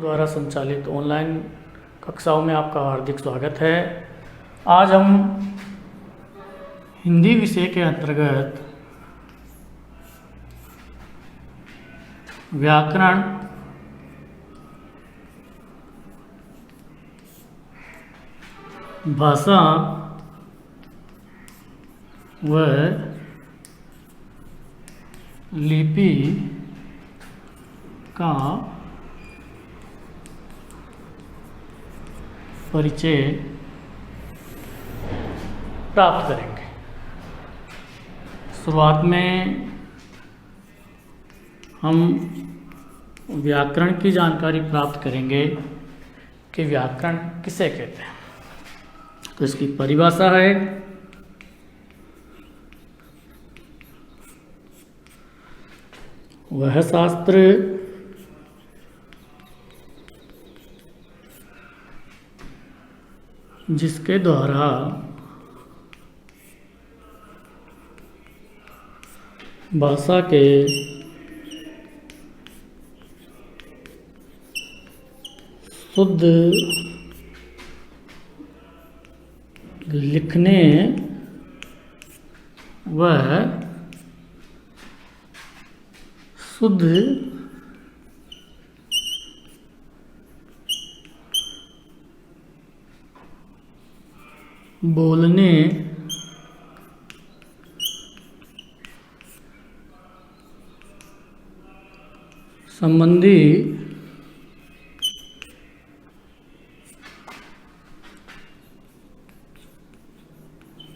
द्वारा संचालित ऑनलाइन कक्षाओं में आपका हार्दिक स्वागत है। आज हम हिंदी विषय के अंतर्गत व्याकरण भाषा व लिपि का परिचय प्राप्त करेंगे। शुरुआत में हम व्याकरण की जानकारी प्राप्त करेंगे कि व्याकरण किसे कहते हैं। तो इसकी परिभाषा है वह शास्त्र जिसके द्वारा भाषा के शुद्ध लिखने व शुद्ध बोलने संबंधी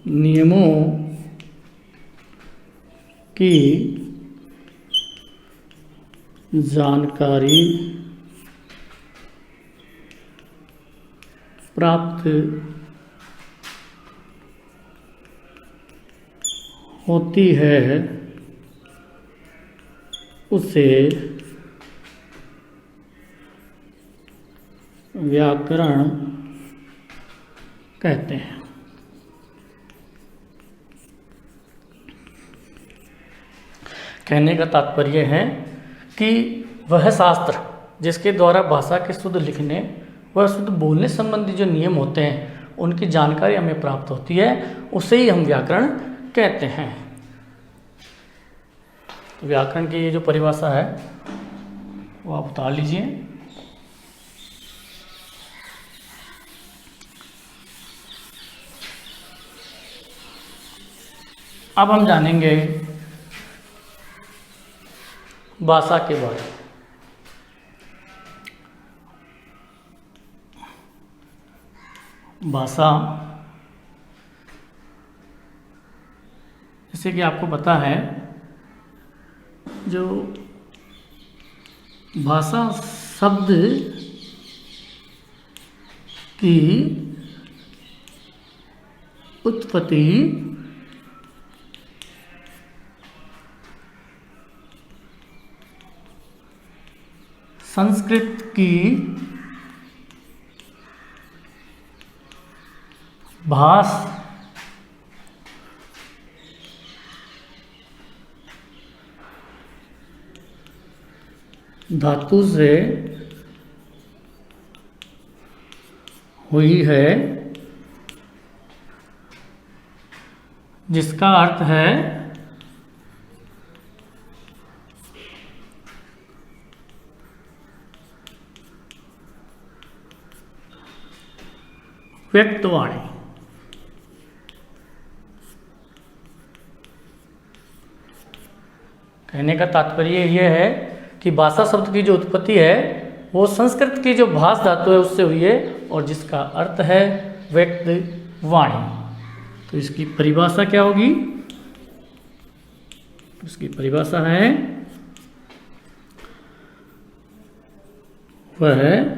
नियमों की जानकारी प्राप्त होती है, उसे व्याकरण कहते हैं। कहने का तात्पर्य है कि वह शास्त्र जिसके द्वारा भाषा के शुद्ध लिखने व शुद्ध बोलने संबंधी जो नियम होते हैं उनकी जानकारी हमें प्राप्त होती है, उसे ही हम व्याकरण कहते हैं। तो व्याकरण की ये जो परिभाषा है वो आप उतार लीजिए। अब हम जानेंगे भाषा के बारे में। भाषा जैसे कि आपको पता है, जो भाषा शब्द की उत्पत्ति संस्कृत की भाष धातु से हुई है, जिसका अर्थ है व्यक्तवाणी। कहने का तात्पर्य यह है कि भाषा शब्द की जो उत्पत्ति है वो संस्कृत की जो भाष धातु है उससे हुई है, और जिसका अर्थ है व्यक्त वाणी। तो इसकी परिभाषा क्या होगी? इसकी परिभाषा है वह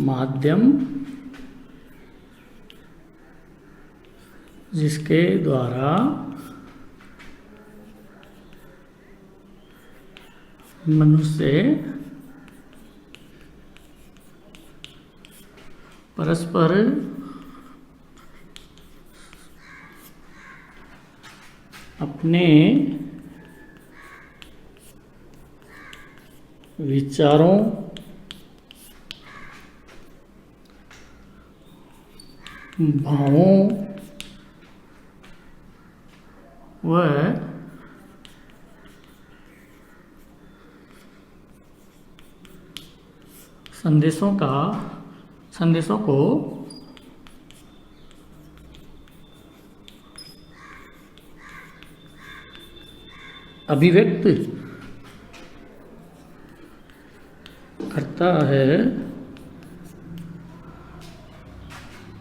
माध्यम जिसके द्वारा मनुष्य परस्पर अपने विचारों भावों व संदेशों को अभिव्यक्त करता है,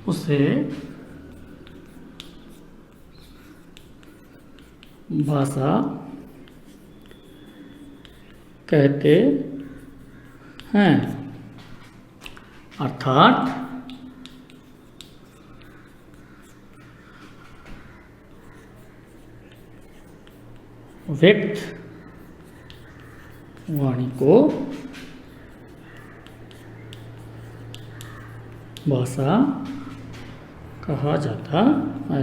उसे भाषा कहते हैं। अर्थात व्यक्त वाणी को भाषा कहा जाता है।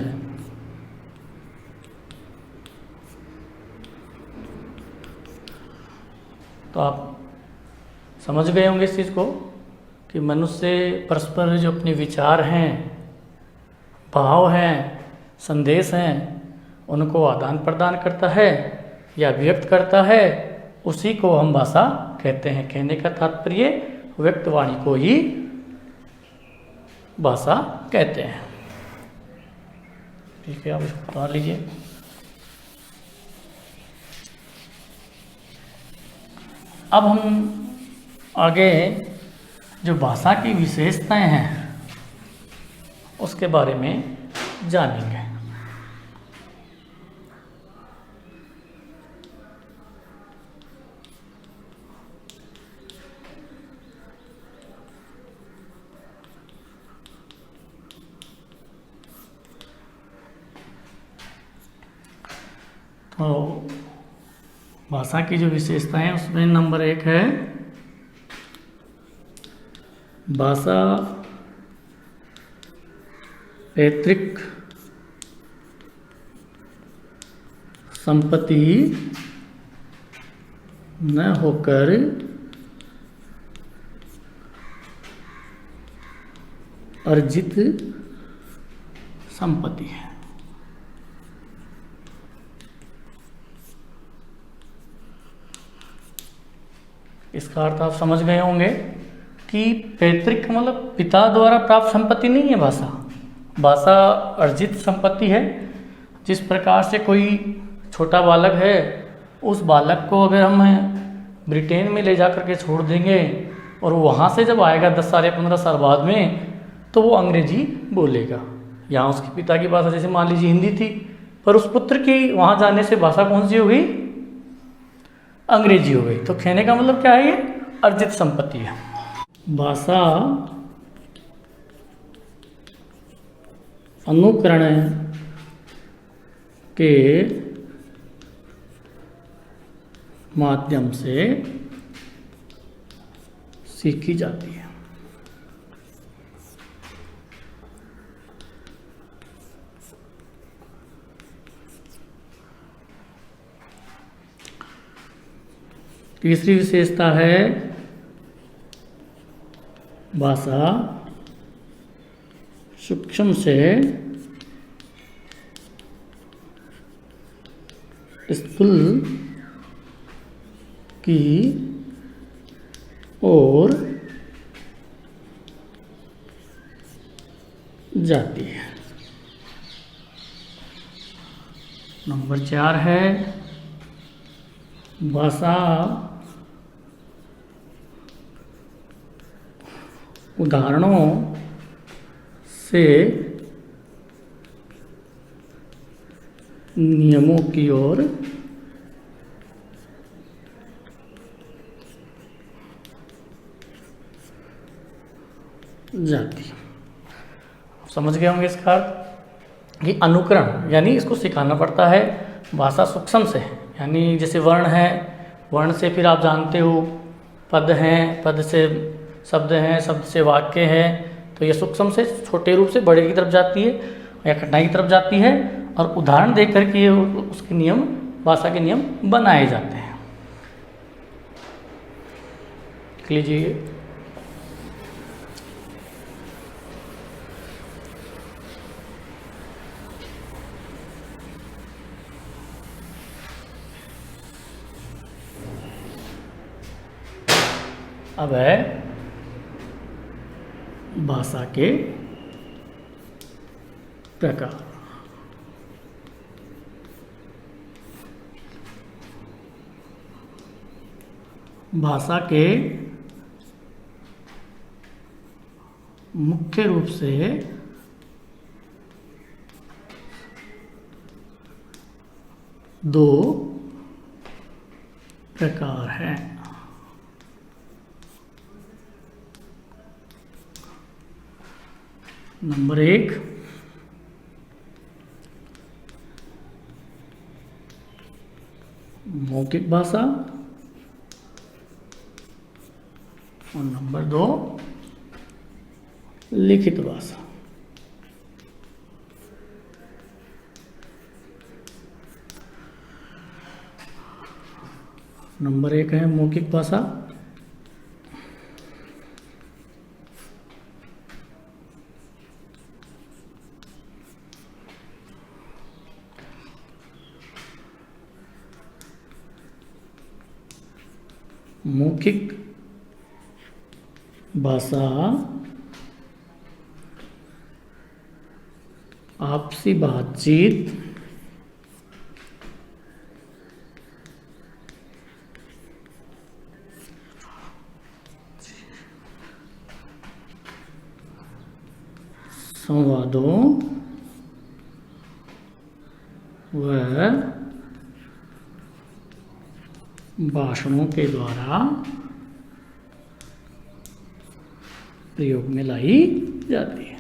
तो आप समझ गए होंगे इस चीज़ को कि मनुष्य परस्पर जो अपने विचार हैं, भाव हैं, संदेश हैं, उनको आदान प्रदान करता है या व्यक्त करता है, उसी को हम भाषा कहते हैं। कहने का तात्पर्य व्यक्त वाणी को ही भाषा कहते हैं। ठीक है, आप इसको बता लीजिए। अब हम आगे जो भाषा की विशेषताएं हैं उसके बारे में जानेंगे। तो भाषा की जो विशेषताएं हैं उसमें नंबर 1 है भाषा पैतृक संपत्ति न होकर अर्जित संपत्ति है। इसका अर्थ आप समझ गए होंगे कि पैतृक मतलब पिता द्वारा प्राप्त संपत्ति नहीं है भाषा। भाषा अर्जित संपत्ति है। जिस प्रकार से कोई छोटा बालक है, उस बालक को अगर हम ब्रिटेन में ले जा करके छोड़ देंगे और वहाँ से जब आएगा 10 साल या 15 साल बाद में, तो वो अंग्रेजी बोलेगा। यहाँ उसके पिता की भाषा जैसे मान लीजिए हिंदी थी, पर उस पुत्र की वहाँ जाने से भाषा कौन सी हो गई? अंग्रेजी हो गई। तो कहने का मतलब क्या है? ये अर्जित संपत्ति है। भाषा अनुकरण के माध्यम से सीखी जाती है। तीसरी विशेषता है भाषा सूक्ष्म से स्थूल की ओर जाती है। नंबर 4 है भाषा उदाहरणों से नियमों की ओर जाती है। समझ गए होंगे इसका अर्थ कि अनुकरण यानी इसको सिखाना पड़ता है। भाषा सूक्ष्म से यानी जैसे वर्ण है, वर्ण से फिर आप जानते हो पद हैं, पद से शब्द हैं, शब्द से वाक्य है। तो ये सूक्ष्म से छोटे रूप से बड़े की तरफ जाती है या कठिनाई की तरफ जाती है, और उदाहरण देख करके उसके नियम, भाषा के नियम बनाए जाते हैं। लिख लीजिए। अब है भाषा के प्रकार। भाषा के मुख्य रूप से दो प्रकार हैं। नंबर 1, मौखिक भाषा और नंबर 2, लिखित भाषा। नंबर 1 है मौखिक भाषा। मौखिक भाषा आपसी बातचीत संवादों व भाषणों के द्वारा प्रयोग में लाई जाती है।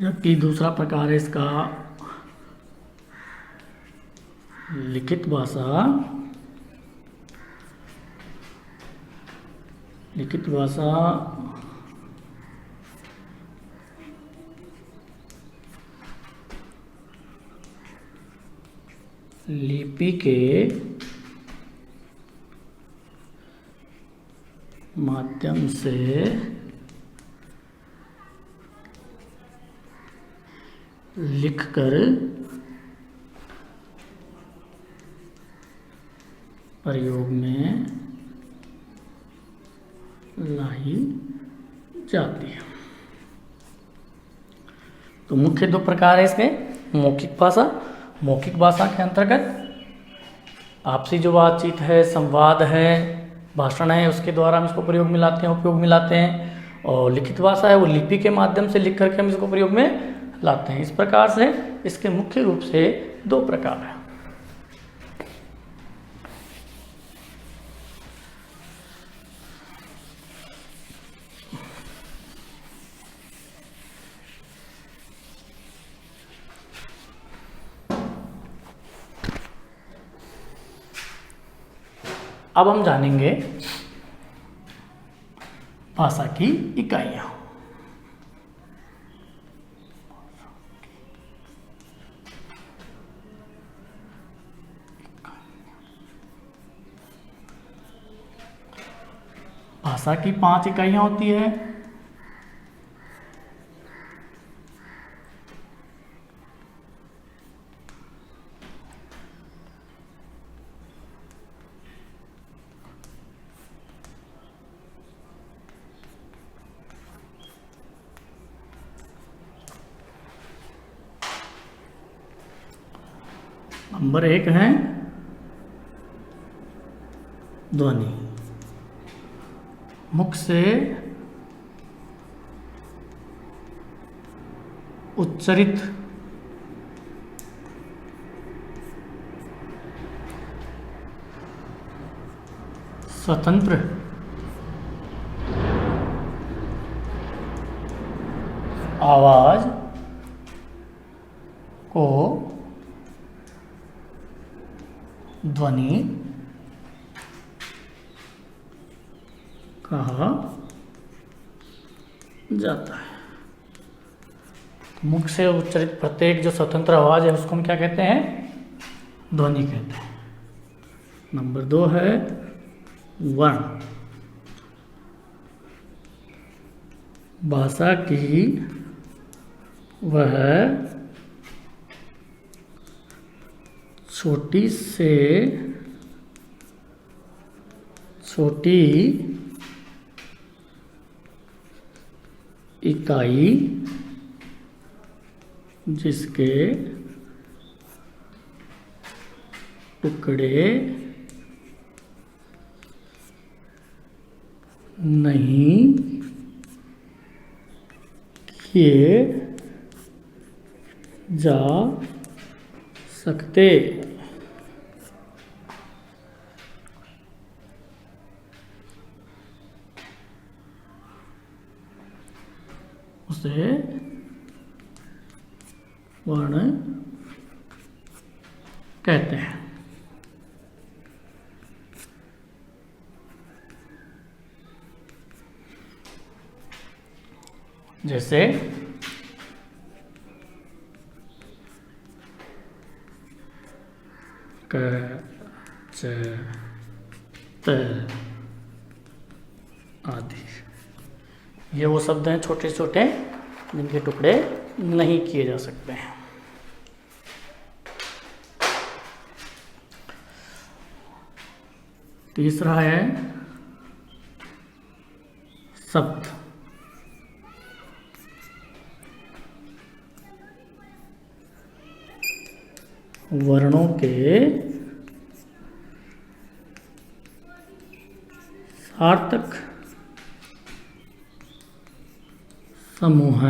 जबकि दूसरा प्रकार है इसका लिखित भाषा। लिखित भाषा लिपि के माध्यम से लिखकर प्रयोग में लाई जाती है। तो मुख्य दो प्रकार है इसके। मौखिक भाषा, मौखिक भाषा के अंतर्गत आपसी जो बातचीत है, संवाद है, भाषण है, उसके द्वारा हम इसको प्रयोग में लाते हैं, उपयोग में लाते हैं। और लिखित भाषा है वो लिपि के माध्यम से लिख करके हम इसको प्रयोग में लाते हैं। इस प्रकार से इसके मुख्य रूप से दो प्रकार हैं। अब हम जानेंगे भाषा की इकाइयाँ। भाषा की 5 इकाइयाँ होती है। नंबर 1 है ध्वनि। मुख से उच्चरित स्वतंत्र आवाज को ध्वनि कहा जाता है। मुख से उच्चारित प्रत्येक जो स्वतंत्र आवाज है उसको हम क्या कहते हैं? ध्वनि कहते हैं। नंबर 2 है वर्ण। भाषा की वह छोटी से छोटी इकाई जिसके टुकड़े नहीं किए जा सकते, उसे वर्ण कहते हैं। जैसे क, च, त आदि। ये वो शब्द हैं छोटे छोटे जिनके टुकड़े नहीं किए जा सकते हैं। तीसरा है शब्द। वर्णों के सार्थक समूह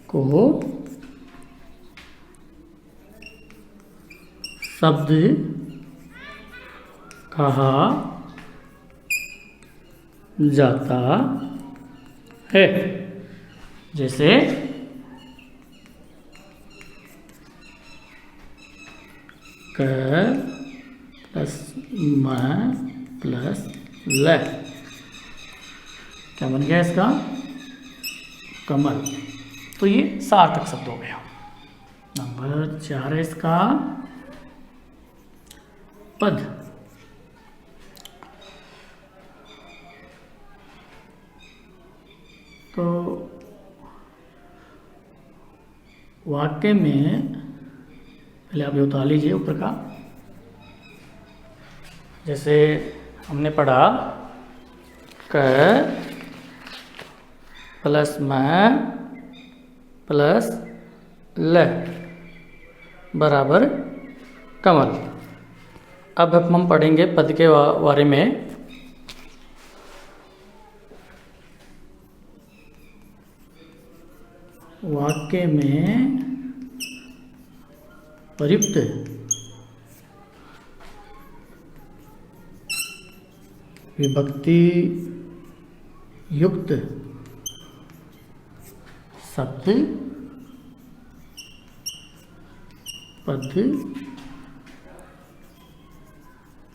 को शब्द कहा जाता है। जैसे क प्लस म प्लस ल, क्या बन गया इसका? कमल। तो ये सार्थक शब्द हो गया। नंबर 4 है इसका पद। तो वाक्य में पहले आप ये उतार लीजिए ऊपर का। जैसे हमने पढ़ा क प्लस म प्लस ल बराबर कमल। अब हम पढ़ेंगे पद के बारे में। वाक्य में प्रयुक्त विभक्ति युक्त शब्द पद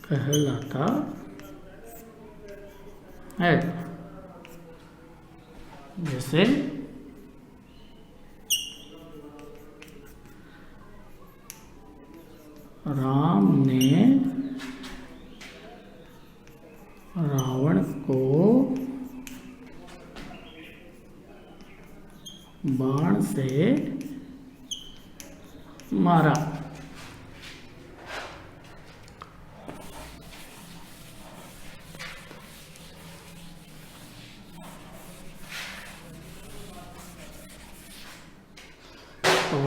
कहलाता है। जैसे राम ने रावण को बाण से मारा। तो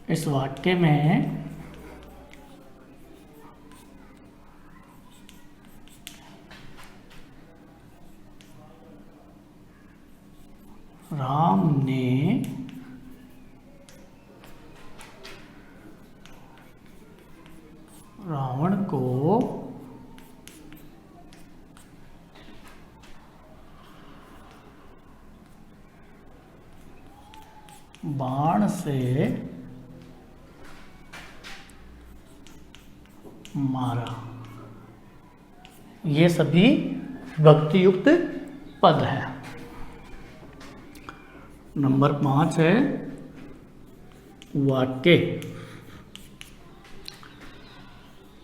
इस वाक्य में राम ने रावण को बाण से मारा। ये सभी विभक्ति युक्त पद हैं। नंबर 5 है वाक्य।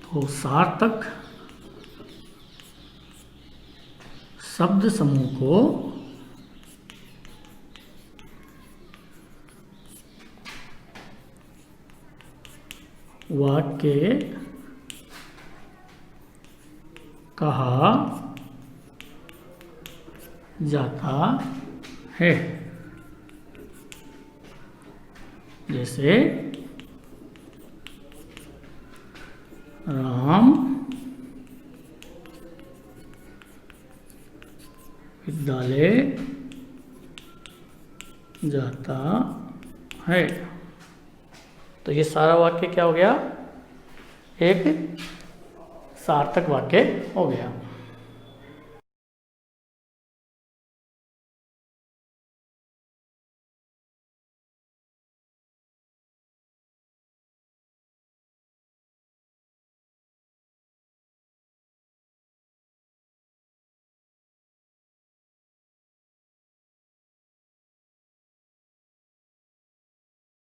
तो सार्थक शब्द समूह को वाक्य कहा जाता है। जैसे राम विद्यालय जाता है। तो ये सारा वाक्य क्या हो गया? एक सार्थक वाक्य हो गया।